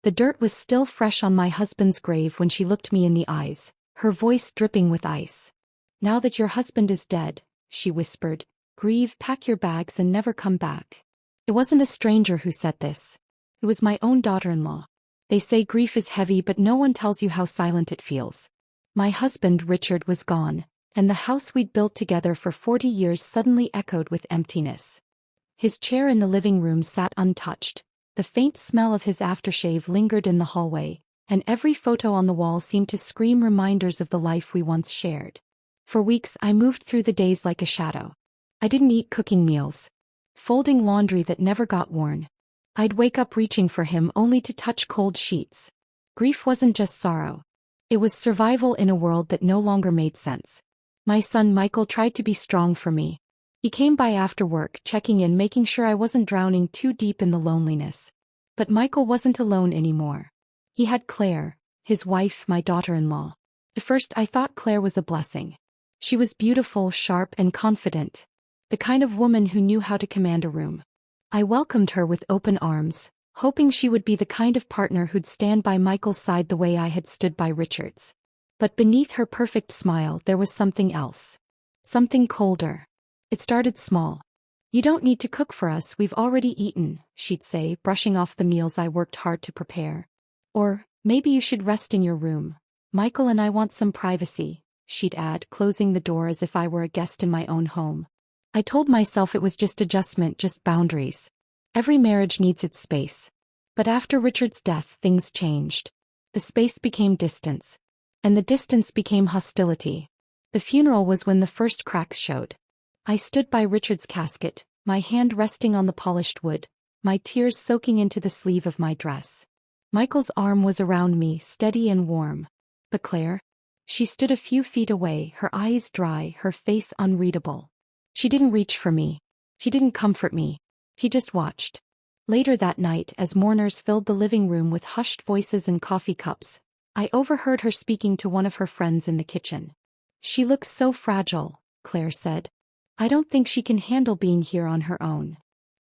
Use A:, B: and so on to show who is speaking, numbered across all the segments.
A: The dirt was still fresh on my husband's grave when she looked me in the eyes, her voice dripping with ice. "Now that your husband is dead," she whispered, "grieve, pack your bags and never come back." It wasn't a stranger who said this. It was my own daughter-in-law. They say grief is heavy, but no one tells you how silent it feels. My husband, Richard, was gone, and the house we'd built together for 40 years suddenly echoed with emptiness. His chair in the living room sat untouched. The faint smell of his aftershave lingered in the hallway, and every photo on the wall seemed to scream reminders of the life we once shared. For weeks I moved through the days like a shadow. I didn't eat cooking meals, folding laundry that never got worn. I'd wake up reaching for him only to touch cold sheets. Grief wasn't just sorrow. It was survival in a world that no longer made sense. My son Michael tried to be strong for me. He came by after work, checking in, making sure I wasn't drowning too deep in the loneliness. But Michael wasn't alone anymore. He had Claire, his wife, my daughter-in-law. At first I thought Claire was a blessing. She was beautiful, sharp, and confident. The kind of woman who knew how to command a room. I welcomed her with open arms, hoping she would be the kind of partner who'd stand by Michael's side the way I had stood by Richard's. But beneath her perfect smile there was something else. Something colder. It started small. "You don't need to cook for us, we've already eaten," she'd say, brushing off the meals I worked hard to prepare. Or, "Maybe you should rest in your room. Michael and I want some privacy," she'd add, closing the door as if I were a guest in my own home. I told myself it was just adjustment, just boundaries. Every marriage needs its space. But after Richard's death, things changed. The space became distance. And the distance became hostility. The funeral was when the first cracks showed. I stood by Richard's casket, my hand resting on the polished wood, my tears soaking into the sleeve of my dress. Michael's arm was around me, steady and warm. But Claire? She stood a few feet away, her eyes dry, her face unreadable. She didn't reach for me. She didn't comfort me. She just watched. Later that night, as mourners filled the living room with hushed voices and coffee cups, I overheard her speaking to one of her friends in the kitchen. "She looks so fragile," Claire said. "I don't think she can handle being here on her own."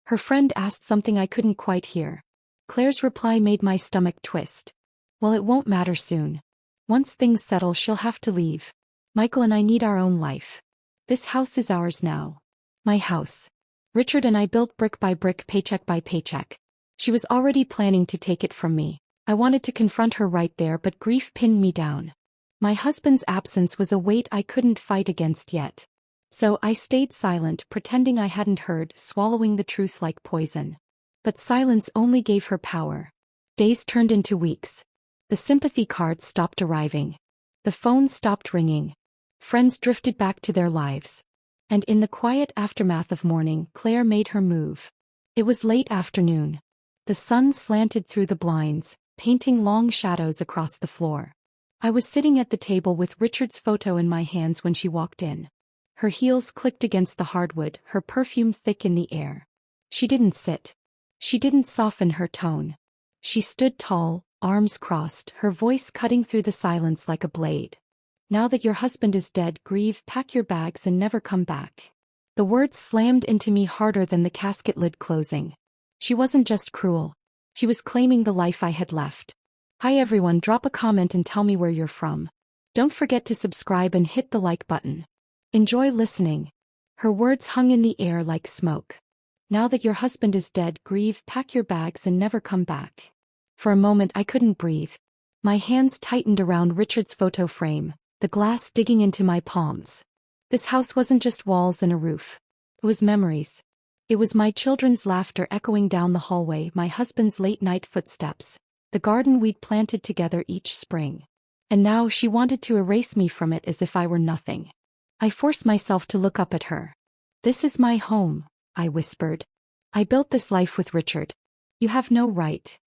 A: Her friend asked something I couldn't quite hear. Claire's reply made my stomach twist. "Well, it won't matter soon. Once things settle, she'll have to leave. Michael and I need our own life. This house is ours now. My house. Richard and I built brick by brick, paycheck by paycheck. She was already planning to take it from me. I wanted to confront her right there, but grief pinned me down. My husband's absence was a weight I couldn't fight against yet. So I stayed silent, pretending I hadn't heard, swallowing the truth like poison. But silence only gave her power. Days turned into weeks. The sympathy cards stopped arriving. The phone stopped ringing. Friends drifted back to their lives. And in the quiet aftermath of mourning, Claire made her move. It was late afternoon. The sun slanted through the blinds, painting long shadows across the floor. I was sitting at the table with Richard's photo in my hands when she walked in. Her heels clicked against the hardwood, her perfume thick in the air. She didn't sit. She didn't soften her tone. She stood tall, arms crossed, her voice cutting through the silence like a blade. "Now that your husband is dead, grieve, pack your bags and never come back." The words slammed into me harder than the casket lid closing. She wasn't just cruel. She was claiming the life I had left. Hi everyone, drop a comment and tell me where you're from. Don't forget to subscribe and hit the like button. Enjoy listening. Her words hung in the air like smoke. "Now that your husband is dead, grieve, pack your bags and never come back." For a moment I couldn't breathe. My hands tightened around Richard's photo frame, the glass digging into my palms. This house wasn't just walls and a roof. It was memories. It was my children's laughter echoing down the hallway, my husband's late-night footsteps, the garden we'd planted together each spring. And now she wanted to erase me from it as if I were nothing. I forced myself to look up at her. "This is my home," I whispered. "I built this life with Richard. You have no right."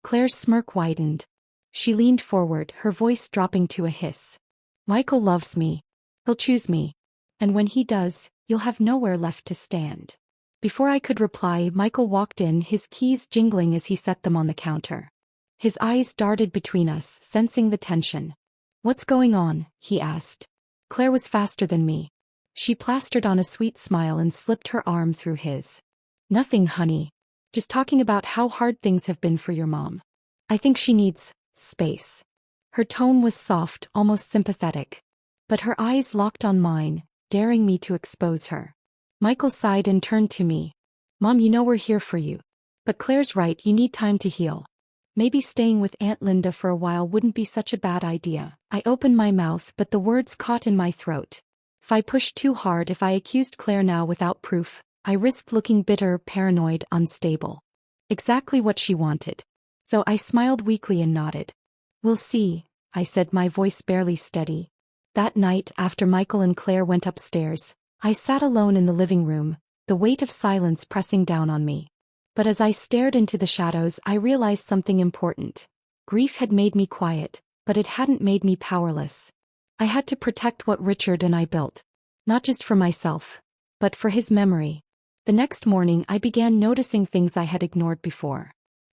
A: Claire's smirk widened. She leaned forward, her voice dropping to a hiss. "Michael loves me. He'll choose me. And when he does, you'll have nowhere left to stand." Before I could reply, Michael walked in, his keys jingling as he set them on the counter. His eyes darted between us, sensing the tension. "What's going on?" he asked. Claire was faster than me. She plastered on a sweet smile and slipped her arm through his. "Nothing, honey. Just talking about how hard things have been for your mom." I think she needs space. Her tone was soft, almost sympathetic. But her eyes locked on mine, daring me to expose her. Michael sighed and turned to me. Mom, you know we're here for you. But Claire's right, you need time to heal. Maybe staying with Aunt Linda for a while wouldn't be such a bad idea. I opened my mouth, but the words caught in my throat. If I pushed too hard, if I accused Claire now without proof, I risked looking bitter, paranoid, unstable. Exactly what she wanted. So I smiled weakly and nodded. We'll see, I said, my voice barely steady. That night, after Michael and Claire went upstairs, I sat alone in the living room, the weight of silence pressing down on me. But as I stared into the shadows, I realized something important. Grief had made me quiet, but it hadn't made me powerless. I had to protect what Richard and I built. Not just for myself, but for his memory. The next morning I began noticing things I had ignored before.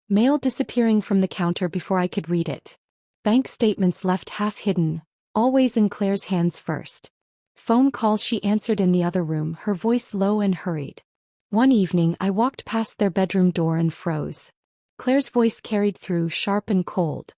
A: Mail disappearing from the counter before I could read it. Bank statements left half hidden, always in Claire's hands first. Phone calls she answered in the other room, her voice low and hurried. One evening I walked past their bedroom door and froze. Claire's voice carried through, sharp and cold.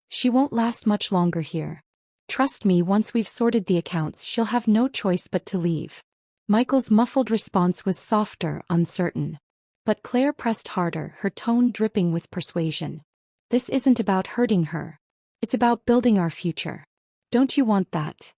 A: She won't last much longer here. Trust me, once we've sorted the accounts, she'll have no choice but to leave. Michael's muffled response was softer, uncertain. But Claire pressed harder, her tone dripping with persuasion. This isn't about hurting her. It's about building our future. Don't you want that?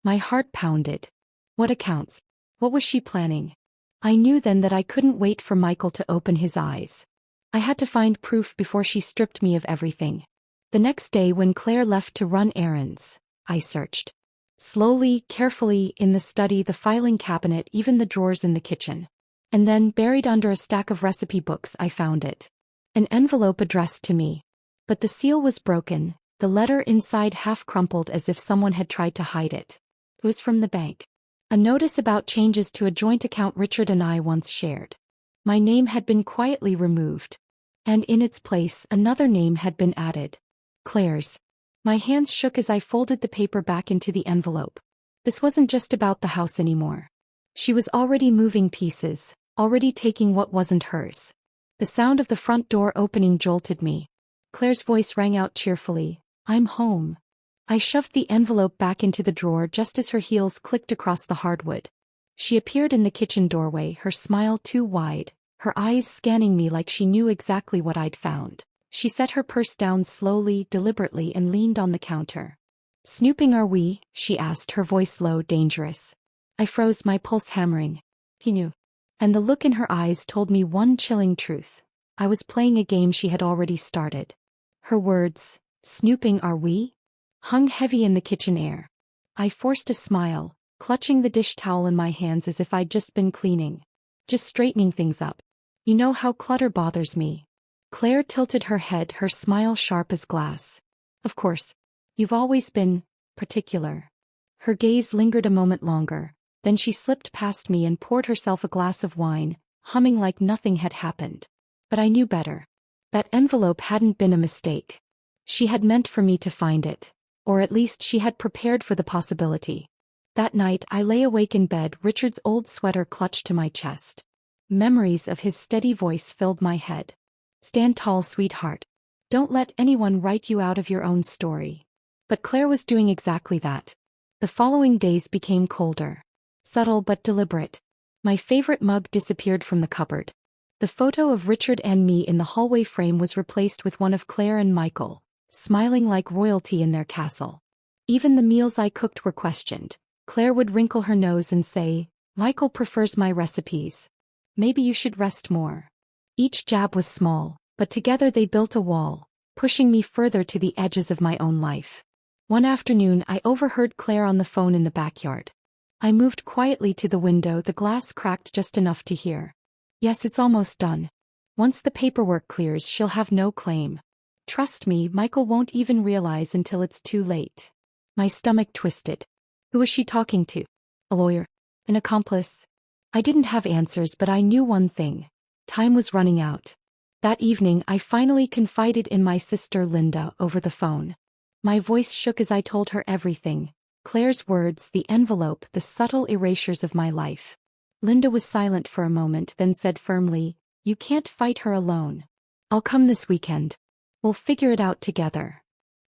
A: My heart pounded. What accounts? What was she planning? I knew then that I couldn't wait for Michael to open his eyes. I had to find proof before she stripped me of everything. The next day, when Claire left to run errands, I searched. Slowly, carefully, in the study, the filing cabinet, even the drawers in the kitchen. And then, buried under a stack of recipe books, I found it. An envelope addressed to me. But the seal was broken, the letter inside half crumpled as if someone had tried to hide it. It was from the bank. A notice about changes to a joint account Richard and I once shared. My name had been quietly removed. And in its place, another name had been added. Claire's. My hands shook as I folded the paper back into the envelope. This wasn't just about the house anymore. She was already moving pieces, already taking what wasn't hers. The sound of the front door opening jolted me. Claire's voice rang out cheerfully. I'm home. I shoved the envelope back into the drawer just as her heels clicked across the hardwood. She appeared in the kitchen doorway, her smile too wide, her eyes scanning me like she knew exactly what I'd found. She set her purse down slowly, deliberately, and leaned on the counter. Snooping are we? She asked, her voice low, dangerous. I froze, my pulse hammering. He knew. And the look in her eyes told me one chilling truth. I was playing a game she had already started. Her words, snooping are we? Hung heavy in the kitchen air. I forced a smile, clutching the dish towel in my hands as if I'd just been cleaning. Just straightening things up. You know how clutter bothers me. Claire tilted her head, her smile sharp as glass. Of course. You've always been particular. Her gaze lingered a moment longer, then she slipped past me and poured herself a glass of wine, humming like nothing had happened. But I knew better. That envelope hadn't been a mistake. She had meant for me to find it. Or at least she had prepared for the possibility. That night I lay awake in bed, Richard's old sweater clutched to my chest. Memories of his steady voice filled my head. Stand tall, sweetheart. Don't let anyone write you out of your own story. But Claire was doing exactly that. The following days became colder. Subtle but deliberate. My favorite mug disappeared from the cupboard. The photo of Richard and me in the hallway frame was replaced with one of Claire and Michael, smiling like royalty in their castle. Even the meals I cooked were questioned. Claire would wrinkle her nose and say, Michael prefers my recipes. Maybe you should rest more. Each jab was small, but together they built a wall, pushing me further to the edges of my own life. One afternoon I overheard Claire on the phone in the backyard. I moved quietly to the window, the glass cracked just enough to hear. Yes, it's almost done. Once the paperwork clears, she'll have no claim. Trust me, Michael won't even realize until it's too late. My stomach twisted. Who was she talking to? A lawyer? An accomplice? I didn't have answers, but I knew one thing. Time was running out. That evening I finally confided in my sister Linda over the phone. My voice shook as I told her everything. Claire's words, the envelope, the subtle erasures of my life. Linda was silent for a moment, then said firmly, You can't fight her alone. I'll come this weekend. We'll figure it out together.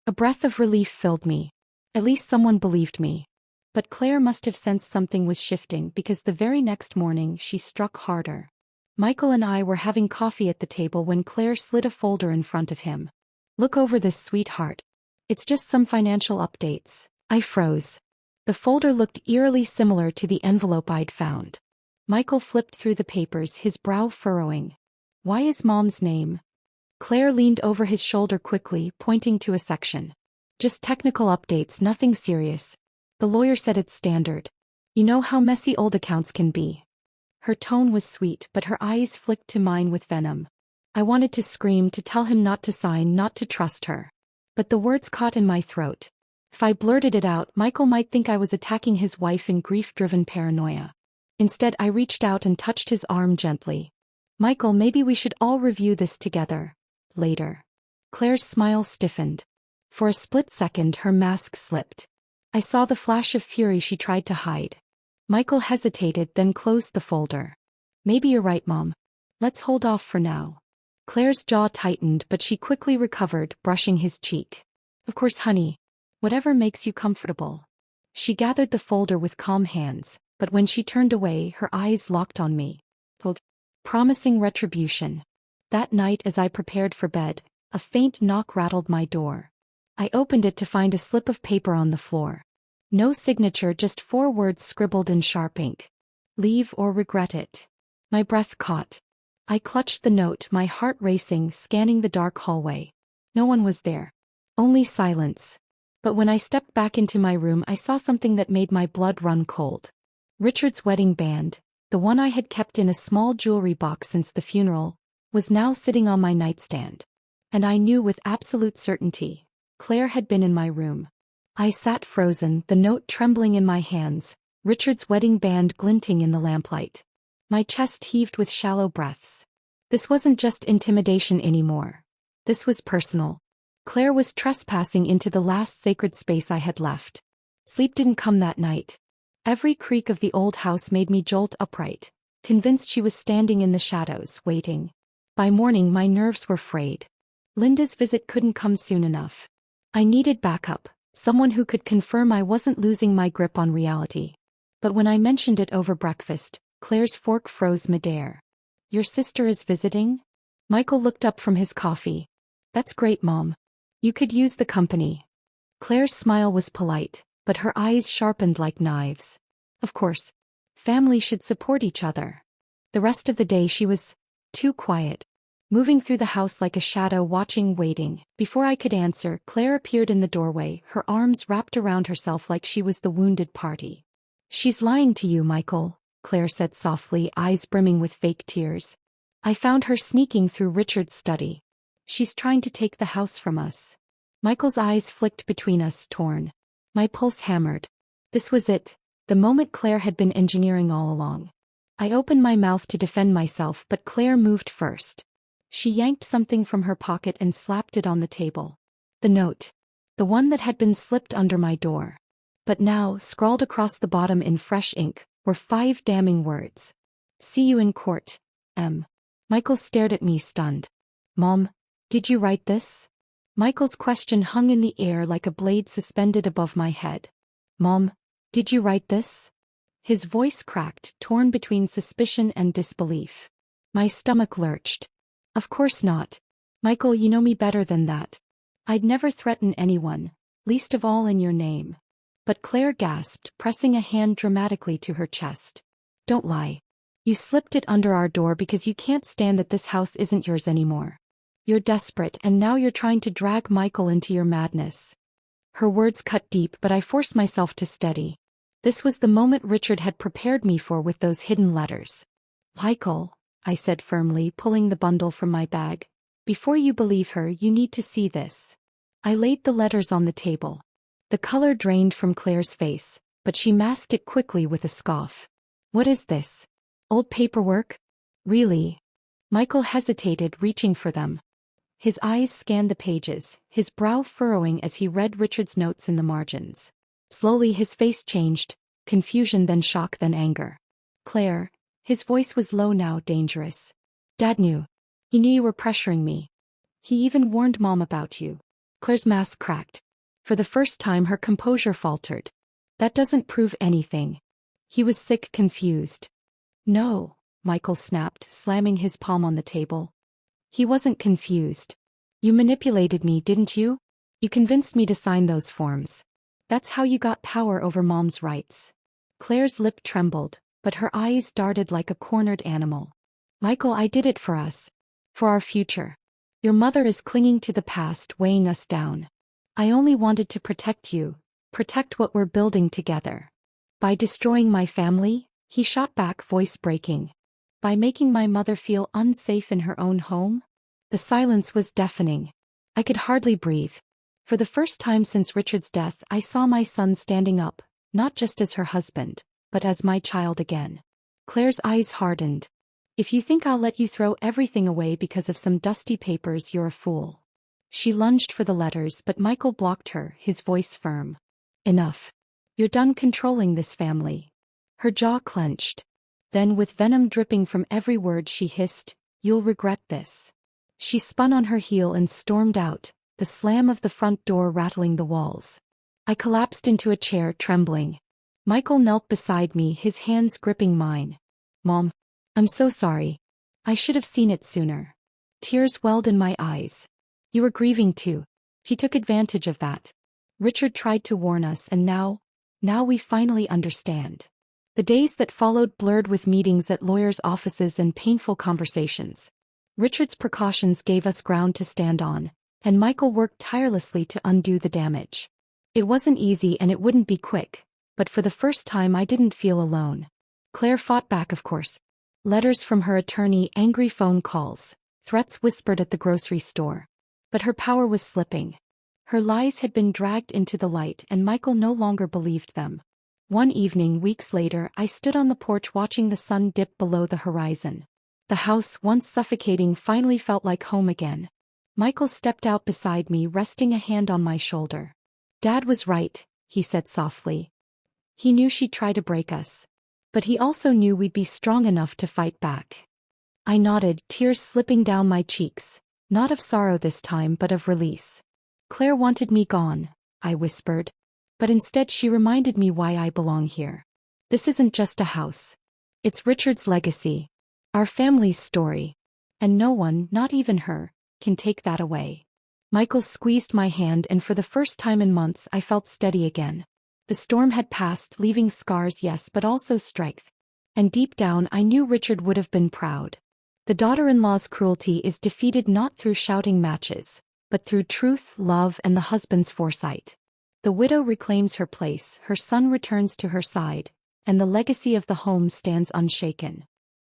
A: A breath of relief filled me. At least someone believed me. But Claire must have sensed something was shifting because the very next morning she struck harder. Michael and I were having coffee at the table when Claire slid a folder in front of him. Look over this, sweetheart. It's just some financial updates. I froze. The folder looked eerily similar to the envelope I'd found. Michael flipped through the papers, his brow furrowing. Why is Mom's name? Claire leaned over his shoulder quickly, pointing to a section. Just technical updates, nothing serious. The lawyer said it's standard. You know how messy old accounts can be. Her tone was sweet, but her eyes flicked to mine with venom. I wanted to scream, to tell him not to sign, not to trust her. But the words caught in my throat. If I blurted it out, Michael might think I was attacking his wife in grief-driven paranoia. Instead, I reached out and touched his arm gently. Michael, maybe we should all review this together. Later. Claire's smile stiffened. For a split second, her mask slipped. I saw the flash of fury she tried to hide. Michael hesitated, then closed the folder. Maybe you're right, Mom. Let's hold off for now. Claire's jaw tightened, but she quickly recovered, brushing his cheek. Of course, honey. Whatever makes you comfortable. She gathered the folder with calm hands, but when she turned away, her eyes locked on me. Promising retribution. That night, as I prepared for bed, a faint knock rattled my door. I opened it to find a slip of paper on the floor. No signature, just 4 words scribbled in sharp ink. Leave or regret it. My breath caught. I clutched the note, my heart racing, scanning the dark hallway. No one was there. Only silence. But when I stepped back into my room, I saw something that made my blood run cold. Richard's wedding band, the one I had kept in a small jewelry box since the funeral, was now sitting on my nightstand. And I knew with absolute certainty, Claire had been in my room. I sat frozen, the note trembling in my hands, Richard's wedding band glinting in the lamplight. My chest heaved with shallow breaths. This wasn't just intimidation anymore. This was personal. Claire was trespassing into the last sacred space I had left. Sleep didn't come that night. Every creak of the old house made me jolt upright, convinced she was standing in the shadows, waiting. By morning, my nerves were frayed. Linda's visit couldn't come soon enough. I needed backup, someone who could confirm I wasn't losing my grip on reality. But when I mentioned it over breakfast, Claire's fork froze midair. Your sister is visiting? Michael looked up from his coffee. That's great, Mom. You could use the company. Claire's smile was polite, but her eyes sharpened like knives. Of course. Family should support each other. The rest of the day she was too quiet. Moving through the house like a shadow, watching, waiting. Before I could answer, Claire appeared in the doorway, her arms wrapped around herself like she was the wounded party. She's lying to you, Michael, Claire said softly, eyes brimming with fake tears. I found her sneaking through Richard's study. She's trying to take the house from us. Michael's eyes flicked between us, torn. My pulse hammered. This was it, the moment Claire had been engineering all along. I opened my mouth to defend myself, but Claire moved first. She yanked something from her pocket and slapped it on the table. The note. The one that had been slipped under my door. But now, scrawled across the bottom in fresh ink, were 5 damning words. See you in court, M. Michael stared at me, stunned. Mom, did you write this? Michael's question hung in the air like a blade suspended above my head. Mom, did you write this? His voice cracked, torn between suspicion and disbelief. My stomach lurched. Of course not. Michael, you know me better than that. I'd never threaten anyone, least of all in your name. But Claire gasped, pressing a hand dramatically to her chest. Don't lie. You slipped it under our door because you can't stand that this house isn't yours anymore. You're desperate, and now you're trying to drag Michael into your madness. Her words cut deep, but I forced myself to steady. This was the moment Richard had prepared me for with those hidden letters. Michael, I said firmly, pulling the bundle from my bag. Before you believe her, you need to see this. I laid the letters on the table. The color drained from Claire's face, but she masked it quickly with a scoff. What is this? Old paperwork? Really? Michael hesitated, reaching for them. His eyes scanned the pages, his brow furrowing as he read Richard's notes in the margins. Slowly his face changed, confusion, then shock, then anger. Claire, his voice was low now, dangerous. Dad knew. He knew you were pressuring me. He even warned Mom about you. Claire's mask cracked. For the first time her composure faltered. That doesn't prove anything. He was sick, confused. No, Michael snapped, slamming his palm on the table. He wasn't confused. You manipulated me, didn't you? You convinced me to sign those forms. That's how you got power over Mom's rights. Claire's lip trembled, but her eyes darted like a cornered animal. Michael, I did it for us. For our future. Your mother is clinging to the past, weighing us down. I only wanted to protect you, protect what we're building together. By destroying my family, he shot back, voice breaking. By making my mother feel unsafe in her own home? The silence was deafening. I could hardly breathe. For the first time since Richard's death, I saw my son standing up, not just as her husband, but as my child again. Claire's eyes hardened. If you think I'll let you throw everything away because of some dusty papers, you're a fool. She lunged for the letters, but Michael blocked her, his voice firm. Enough. You're done controlling this family. Her jaw clenched. Then, with venom dripping from every word, she hissed, "You'll regret this." She spun on her heel and stormed out, the slam of the front door rattling the walls. I collapsed into a chair, trembling. Michael knelt beside me, his hands gripping mine. "Mom, I'm so sorry. I should have seen it sooner." Tears welled in my eyes. "You were grieving too. He took advantage of that. Richard tried to warn us, and now we finally understand." The days that followed blurred with meetings at lawyers' offices and painful conversations. Richard's precautions gave us ground to stand on, and Michael worked tirelessly to undo the damage. It wasn't easy and it wouldn't be quick, but for the first time I didn't feel alone. Claire fought back, of course. Letters from her attorney, angry phone calls, threats whispered at the grocery store. But her power was slipping. Her lies had been dragged into the light and Michael no longer believed them. One evening, weeks later, I stood on the porch watching the sun dip below the horizon. The house, once suffocating, finally felt like home again. Michael stepped out beside me, resting a hand on my shoulder. "Dad was right," he said softly. "He knew she'd try to break us. But he also knew we'd be strong enough to fight back." I nodded, tears slipping down my cheeks, not of sorrow this time but of release. "Claire wanted me gone," I whispered. "But instead she reminded me why I belong here. This isn't just a house. It's Richard's legacy. Our family's story. And no one, not even her, can take that away." Michael squeezed my hand, and for the first time in months I felt steady again. The storm had passed, leaving scars, yes, but also strength. And deep down I knew Richard would have been proud. The daughter-in-law's cruelty is defeated not through shouting matches, but through truth, love, and the husband's foresight. The widow reclaims her place, her son returns to her side, and the legacy of the home stands unshaken.